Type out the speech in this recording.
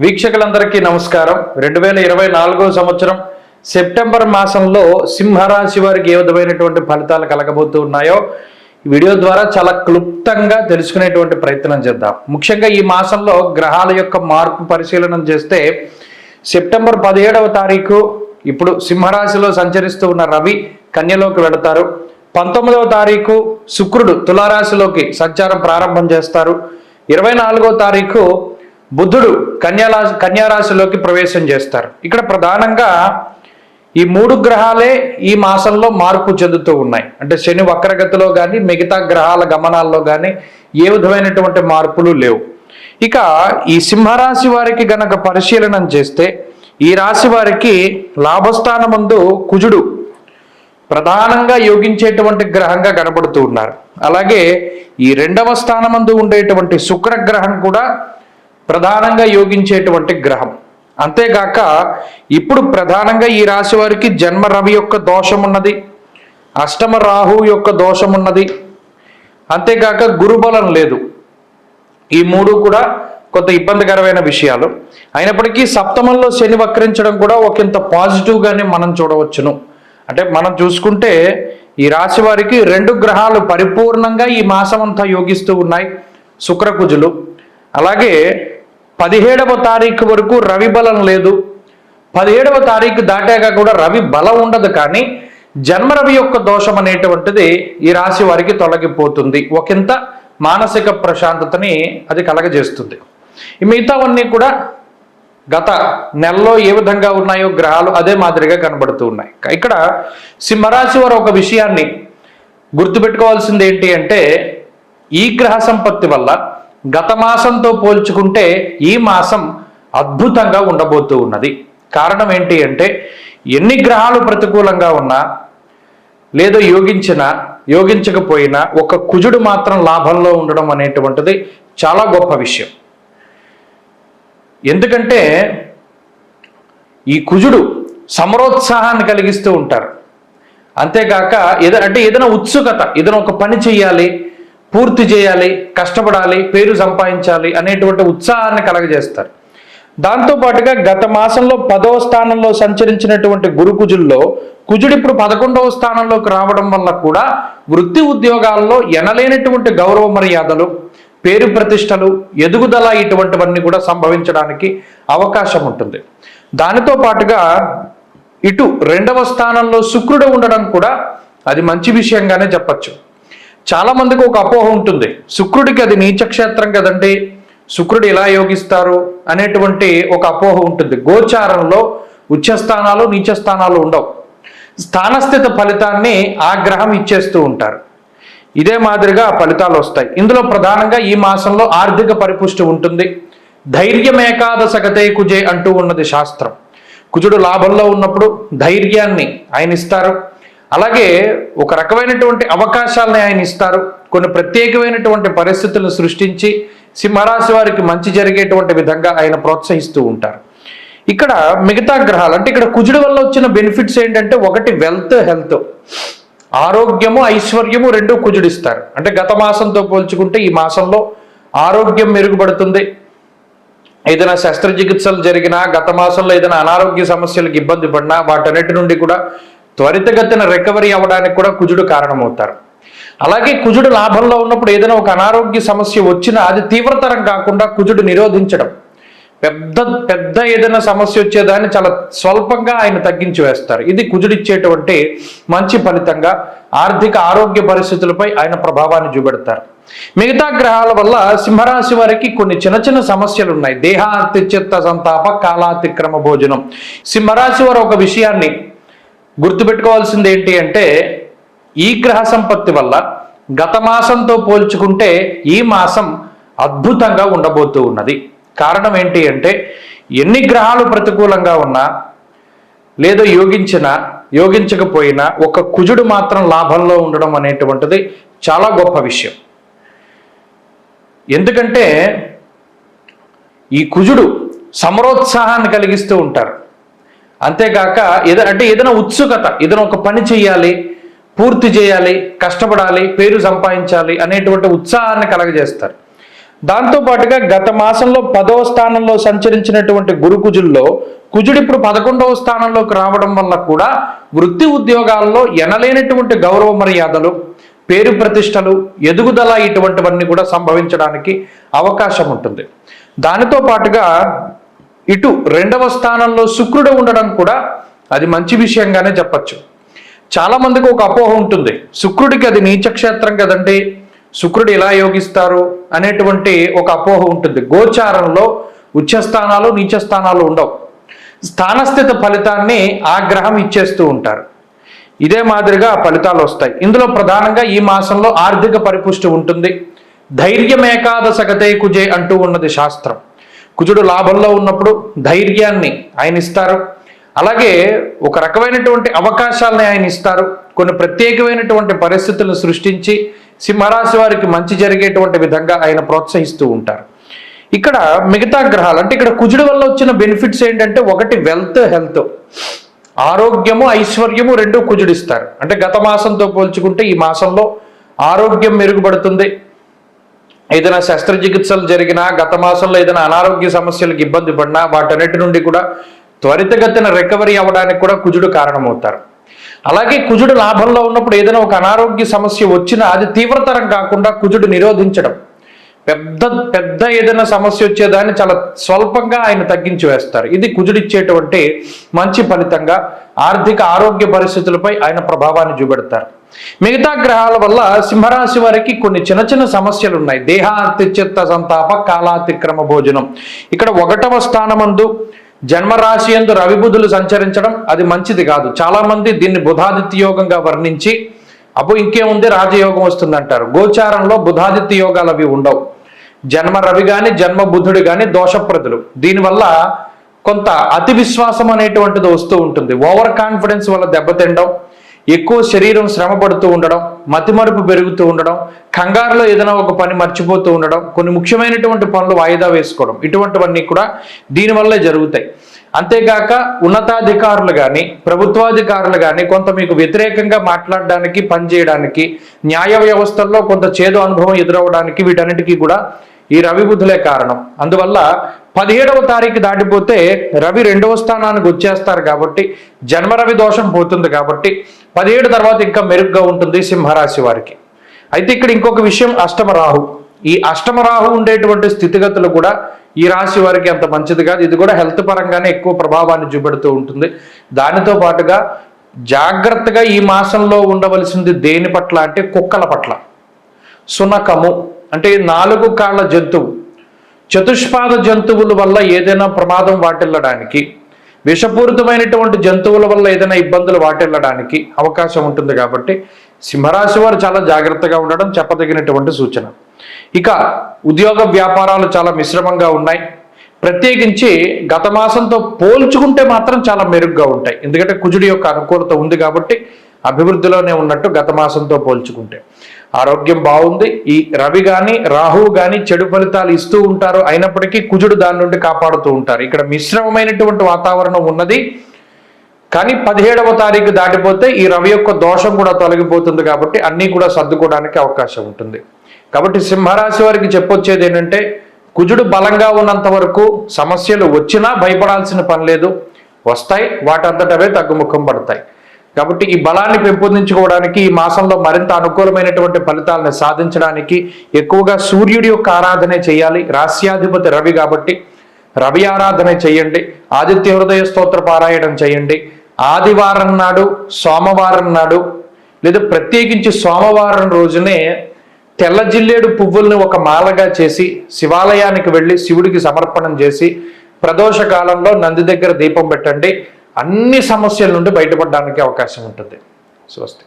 వీక్షకులందరికీ నమస్కారం. 2024 సంవత్సరం సెప్టెంబర్ మాసంలో సింహరాశి వారికి ఏ విధమైనటువంటి ఫలితాలు కలగబోతూ ఉన్నాయో ఈ వీడియో ద్వారా చాలా క్లుప్తంగా తెలుసుకునేటువంటి ప్రయత్నం చేద్దాం. ముఖ్యంగా ఈ మాసంలో గ్రహాల యొక్క మార్పు పరిశీలన చేస్తే సెప్టెంబర్ 17వ తారీఖు ఇప్పుడు సింహరాశిలో సంచరిస్తూ ఉన్న రవి కన్యలోకి వెళతారు. 19వ తారీఖు శుక్రుడు తులారాశిలోకి సంచారం ప్రారంభం చేస్తారు. 24వ తారీఖు బుధుడు కన్యారాశిలోకి ప్రవేశం చేస్తారు. ఇక్కడ ప్రధానంగా ఈ మూడు గ్రహాలే ఈ మాసంలో మార్పు చెందుతూ ఉన్నాయి. అంటే శని వక్రగతిలో కానీ మిగతా గ్రహాల గమనాల్లో కానీ ఏ విధమైనటువంటి మార్పులు లేవు. ఇక ఈ సింహరాశి వారికి గనక పరిశీలన చేస్తే ఈ రాశి వారికి లాభస్థానమందు కుజుడు ప్రధానంగా యోగించేటువంటి గ్రహంగా కనబడుతూ ఉన్నారు. అలాగే ఈ రెండవ స్థానమందు ఉండేటువంటి శుక్రగ్రహం కూడా ప్రధానంగా యోగించేటువంటి గ్రహం. అంతేగాక ఇప్పుడు ప్రధానంగా ఈ రాశి వారికి జన్మ రవి యొక్క దోషం ఉన్నది, అష్టమ రాహు యొక్క దోషం ఉన్నది, అంతేగాక గురుబలం లేదు. ఈ మూడు కూడా కొంత ఇబ్బందికరమైన విషయాలు. అయినప్పటికీ సప్తమంలో శని వక్రించడం కూడా ఒకంత పాజిటివ్గానే మనం చూడవచ్చును. అంటే మనం చూసుకుంటే ఈ రాశి వారికి రెండు గ్రహాలు పరిపూర్ణంగా ఈ మాసం అంతా యోగిస్తూ ఉన్నాయి, శుక్రకుజులు. అలాగే 17వ తారీఖు వరకు రవి బలం లేదు. 17వ తారీఖు దాటాక కూడా రవి బలం ఉండదు, కానీ జన్మ రవి యొక్క దోషం అనేటువంటిది ఈ రాశి వారికి తొలగిపోతుంది. ఒకంత మానసిక ప్రశాంతతని అది కలగజేస్తుంది. ఈ మిగతావన్నీ కూడా గత నెలలో ఏ విధంగా ఉన్నాయో గ్రహాలు అదే మాదిరిగా కనబడుతూ ఉన్నాయి. ఇక్కడ సింహరాశి వారు ఒక విషయాన్ని గుర్తుపెట్టుకోవాల్సింది ఏంటి అంటే ఈ గ్రహ సంపత్తి వల్ల గత మాసంతో పోల్చుకుంటే ఈ మాసం అద్భుతంగా ఉండబోతూ ఉన్నది. కారణం ఏంటి అంటే ఎన్ని గ్రహాలు ప్రతికూలంగా ఉన్నా లేదో యోగించకపోయినా ఒక కుజుడు మాత్రం లాభంలో ఉండడం అనేటువంటిది చాలా గొప్ప విషయం. ఎందుకంటే ఈ కుజుడు సమరోత్సాహాన్ని కలిగిస్తూ ఉంటారు. అంతేగాక ఏదైనా ఉత్సుకత, ఏదైనా ఒక పని చేయాలి, పూర్తి చేయాలి, కష్టపడాలి, పేరు సంపాదించాలి అనేటువంటి ఉత్సాహాన్ని కలగజేస్తారు. దాంతోపాటుగా గత మాసంలో 10వ స్థానంలో సంచరించినటువంటి గురు కుజుల్లో కుజుడు ఇప్పుడు 11వ స్థానంలోకి రావడం వల్ల కూడా వృత్తి ఉద్యోగాల్లో ఎనలేనటువంటి గౌరవ మర్యాదలు, పేరు ప్రతిష్టలు, ఎదుగుదల ఇటువంటివన్నీ కూడా సంభవించడానికి అవకాశం ఉంటుంది. దానితో పాటుగా ఇటు 2వ స్థానంలో శుక్రుడు ఉండడం కూడా అది మంచి విషయంగానే చెప్పచ్చు. చాలా మందికి ఒక అపోహ ఉంటుంది, శుక్రుడికి అది నీచక్షేత్రం కదండి, శుక్రుడు ఇలా యోగిస్తారు అనేటువంటి ఒక అపోహ ఉంటుంది. గోచారంలో ఉచ్చస్థానాలు నీచస్థానాలు ఉండవు. స్థానస్థిత ఫలితాన్ని ఆ గ్రహం ఇచ్చేస్తూ ఉంటారు. ఇదే మాదిరిగా ఫలితాలు వస్తాయి. ఇందులో ప్రధానంగా ఈ మాసంలో ఆర్థిక పరిపుష్టి ఉంటుంది. ధైర్యం ఏకాదశగతే కుజే అంటూ ఉన్నది శాస్త్రం. కుజుడు లాభంలో ఉన్నప్పుడు ధైర్యాన్ని ఆయన ఇస్తారు. అలాగే ఒక రకమైనటువంటి అవకాశాలని ఆయన ఇస్తారు. కొన్ని ప్రత్యేకమైనటువంటి పరిస్థితులను సృష్టించి సింహరాశి వారికి మంచి జరిగేటువంటి విధంగా ఆయన ప్రోత్సహిస్తూ ఉంటారు. ఇక్కడ మిగతా గ్రహాలు అంటే ఇక్కడ కుజుడు వల్ల వచ్చిన బెనిఫిట్స్ ఏంటంటే ఒకటి హెల్త్, ఆరోగ్యము, ఐశ్వర్యము రెండు కుజుడిస్తారు. అంటే గత మాసంతో పోల్చుకుంటే ఈ మాసంలో ఆరోగ్యం మెరుగుపడుతుంది. ఏదైనా శస్త్రచికిత్సలు జరిగినా, గత మాసంలో ఏదైనా అనారోగ్య సమస్యలకు ఇబ్బంది పడినా వాటన్నిటి నుండి కూడా త్వరితగతిన రికవరీ అవ్వడానికి కూడా కుజుడు కారణమవుతారు. అలాగే కుజుడు లాభంలో ఉన్నప్పుడు ఏదైనా ఒక అనారోగ్య సమస్య వచ్చినా అది తీవ్రతరం కాకుండా కుజుడు నిరోధించడం, పెద్ద ఏదైనా సమస్య వచ్చేదాన్ని చాలా స్వల్పంగా ఆయన తగ్గించి వేస్తారు. ఇది కుజుడిచ్చేటువంటి మంచి ఫలితంగా ఆర్థిక ఆరోగ్య పరిస్థితులపై ఆయన ప్రభావాన్ని చూపెడతారు. మిగతా గ్రహాల వల్ల సింహరాశి వారికి కొన్ని చిన్న సమస్యలు ఉన్నాయి. దేహాతిచిత్త సంతాప కాలాతిక్రమ భోజనం. సింహరాశి వారు ఒక విషయాన్ని గుర్తుపెట్టుకోవాల్సింది ఏంటి అంటే ఈ గ్రహ సంపత్తి వల్ల గత మాసంతో పోల్చుకుంటే ఈ మాసం అద్భుతంగా ఉండబోతూ ఉన్నది. కారణం ఏంటి అంటే ఎన్ని గ్రహాలు ప్రతికూలంగా ఉన్నా లేదో యోగించకపోయినా ఒక కుజుడు మాత్రం లాభంలో ఉండడం అనేటువంటిది చాలా గొప్ప విషయం. ఎందుకంటే ఈ కుజుడు సమరోత్సాహాన్ని కలిగిస్తూ ఉంటారు. అంతేగాక ఏదైనా ఉత్సుకత, ఏదైనా ఒక పని చేయాలి, పూర్తి చేయాలి, కష్టపడాలి, పేరు సంపాదించాలి అనేటువంటి ఉత్సాహాన్ని కలగజేస్తారు. దాంతోపాటుగా గత మాసంలో 10వ స్థానంలో సంచరించినటువంటి గురు కుజుల్లో కుజుడు ఇప్పుడు 11వ స్థానంలోకి రావడం వల్ల కూడా వృత్తి ఉద్యోగాల్లో ఎనలేనటువంటి గౌరవ మర్యాదలు, పేరు ప్రతిష్టలు, ఎదుగుదల ఇటువంటివన్నీ కూడా సంభవించడానికి అవకాశం ఉంటుంది. దానితో పాటుగా ఇటు 2వ స్థానంలో శుక్రుడు ఉండడం కూడా అది మంచి విషయంగానే చెప్పచ్చు. చాలా మందికి ఒక అపోహ ఉంటుంది, శుక్రుడికి అది నీచక్షేత్రం కదండి, శుక్రుడు ఎలా యోగిస్తారు అనేటువంటి ఒక అపోహ ఉంటుంది. గోచారంలో ఉచ్చస్థానాలు నీచస్థానాలు ఉండవు, స్థానస్థిత ఫలితాన్ని ఆ గ్రహం ఇచ్చేస్తూ ఉంటారు. ఇదే మాదిరిగా ఫలితాలు వస్తాయి. ఇందులో ప్రధానంగా ఈ మాసంలో ఆర్థిక పరిపుష్టి ఉంటుంది. ధైర్యమేకాదశగతే కుజే అంటూ ఉన్నది శాస్త్రం. కుజుడు లాభంలో ఉన్నప్పుడు ధైర్యాన్ని ఆయన ఇస్తారు. అలాగే ఒక రకమైనటువంటి అవకాశాలని ఆయన ఇస్తారు. కొన్ని ప్రత్యేకమైనటువంటి పరిస్థితులను సృష్టించి సింహరాశి వారికి మంచి జరిగేటువంటి విధంగా ఆయన ప్రోత్సహిస్తూ ఉంటారు. ఇక్కడ మిగతా గ్రహాలు అంటే ఇక్కడ కుజుడు వల్ల వచ్చిన బెనిఫిట్స్ ఏంటంటే, ఒకటి వెల్త్, హెల్త్, ఆరోగ్యము, ఐశ్వర్యము రెండు కుజుడిస్తారు. అంటే గత మాసంతో పోల్చుకుంటే ఈ మాసంలో ఆరోగ్యం మెరుగుపడుతుంది. ఏదైనా శస్త్రచికిత్సలు జరిగినా, గత మాసంలో ఏదైనా అనారోగ్య సమస్యలకు ఇబ్బంది పడినా వాటన్నిటి నుండి కూడా త్వరితగతిన రికవరీ అవ్వడానికి కూడా కుజుడు కారణమవుతారు. అలాగే కుజుడు లాభంలో ఉన్నప్పుడు ఏదైనా ఒక అనారోగ్య సమస్య వచ్చినా అది తీవ్రతరం కాకుండా కుజుడు నిరోధించడం, పెద్ద పెద్ద ఏదైనా సమస్య వచ్చేదాన్ని చాలా స్వల్పంగా ఆయన తగ్గించి వేస్తారు. ఇది కుజుడిచ్చేటువంటి మంచి ఫలితంగా ఆర్థిక ఆరోగ్య పరిస్థితులపై ఆయన ప్రభావాన్ని చూపెడతారు. మిగతా గ్రహాల వల్ల సింహరాశి వారికి కొన్ని చిన్న చిన్న సమస్యలు ఉన్నాయి. దేహాతిచిత్త సంతాప కాలాతిక్రమ భోజనం. ఇక్కడ 1వ స్థానమందు జన్మరాశి యందు రవి బుధులు సంచరించడం అది మంచిది కాదు. చాలా మంది దీన్ని బుధాదిత్య యోగంగా వర్ణించి అప్పుడు ఇంకేముంది రాజయోగం వస్తుందంటారు. గోచారంలో బుధాదిత్య యోగాలు అవి ఉండవు. జన్మ రవి కానీ జన్మ బుధుడు కానీ దోషప్రదులు. దీనివల్ల కొంత అతి విశ్వాసం అనేటువంటిది వస్తూ ఉంటుంది. ఓవర్ కాన్ఫిడెన్స్ వల్ల దెబ్బతిండడం, ఎక్కువ శరీరం శ్రమ పడుతూ ఉండడం, మతిమరుపు పెరుగుతూ ఉండడం, కంగారులో ఏదైనా ఒక పని మర్చిపోతూ ఉండడం, కొన్ని ముఖ్యమైనటువంటి పనులు వాయిదా వేసుకోవడం, ఇటువంటివన్నీ కూడా దీనివల్లే జరుగుతాయి. అంతేగాక ఉన్నతాధికారులు కానీ ప్రభుత్వాధికారులు కానీ కొంత మీకు వ్యతిరేకంగా మాట్లాడడానికి, పనిచేయడానికి, న్యాయ వ్యవస్థల్లో కొంత చేదు అనుభవం ఎదురవడానికి వీటన్నిటికీ కూడా ఈ రవి బుధులే కారణం. అందువల్ల 17వ తారీఖు దాటిపోతే రవి 2వ స్థానానికి వచ్చేస్తారు కాబట్టి జన్మ రవి దోషం పోతుంది. కాబట్టి 17 తర్వాత ఇంకా మెరుగ్గా ఉంటుంది సింహరాశి వారికి. అయితే ఇక్కడ ఇంకొక విషయం, అష్టమ రాహు. ఈ అష్టమ రాహు ఉండేటువంటి స్థితిగతులు కూడా ఈ రాశి వారికి అంత మంచిది కాదు. ఇది కూడా హెల్త్ పరంగానే ఎక్కువ ప్రభావాన్ని చూపెడుతూ ఉంటుంది. దానితో పాటుగా జాగ్రత్తగా ఈ మాసంలో ఉండవలసింది దేని పట్ల అంటే కుక్కల పట్ల. సునకము అంటే 4 కాళ్ళ జంతువు, చతుష్పాద జంతువుల వల్ల ఏదైనా ప్రమాదం వాటిల్లడానికి, విషపూరితమైనటువంటి జంతువుల వల్ల ఏదైనా ఇబ్బందులు వాటిల్లడానికి అవకాశం ఉంటుంది. కాబట్టి సింహరాశి వారు చాలా జాగ్రత్తగా ఉండడం చెప్పదగినటువంటి సూచన. ఇక ఉద్యోగ వ్యాపారాలు చాలా మిశ్రమంగా ఉన్నాయి. ప్రత్యేకించి గత మాసంతో పోల్చుకుంటే మాత్రం చాలా మెరుగ్గా ఉంటాయి. ఎందుకంటే కుజుడి యొక్క అనుకూలత ఉంది కాబట్టి అభివృద్ధిలోనే ఉన్నట్టు గత మాసంతో పోల్చుకుంటే. ఆరోగ్యం బాగుంది. ఈ రవి కానీ రాహువు కానీ చెడు ఫలితాలు ఇస్తూ ఉంటారు, అయినప్పటికీ కుజుడు దాని నుండి కాపాడుతూ ఉంటారు. ఇక్కడ మిశ్రమమైనటువంటి వాతావరణం ఉన్నది. కానీ 17వ తారీఖు దాటిపోతే ఈ రవి యొక్క దోషం కూడా తొలగిపోతుంది కాబట్టి అన్నీ కూడా సర్దుకోవడానికి అవకాశం ఉంటుంది. కాబట్టి సింహరాశి వారికి చెప్పొచ్చేది ఏంటంటే, కుజుడు బలంగా ఉన్నంత వరకు సమస్యలు వచ్చినా భయపడాల్సిన పని లేదు, వస్తాయి, వాటంతటవే తగ్గుముఖం పడతాయి. కాబట్టి ఈ బలాన్ని పెంపొందించుకోవడానికి ఈ మాసంలో మరింత అనుకూలమైనటువంటి ఫలితాలను సాధించడానికి ఎక్కువగా సూర్యుడి యొక్క ఆరాధనే చేయాలి. రాస్యాధిపతి రవి కాబట్టి రవి ఆరాధన చేయండి. ఆదిత్య హృదయ స్తోత్ర పారాయణం చేయండి. ఆదివారం నాడు, సోమవారం నాడు, లేదా ప్రత్యేకించి సోమవారం రోజునే తెల్ల జిల్లేడు పువ్వుల్ని ఒక మాలగా చేసి శివాలయానికి వెళ్ళి శివుడికి సమర్పణం చేసి ప్రదోష కాలంలో నంది దగ్గర దీపం పెట్టండి. అన్ని సమస్యల నుండి బయటపడడానికి అవకాశం ఉంటుంది. స్వస్తి.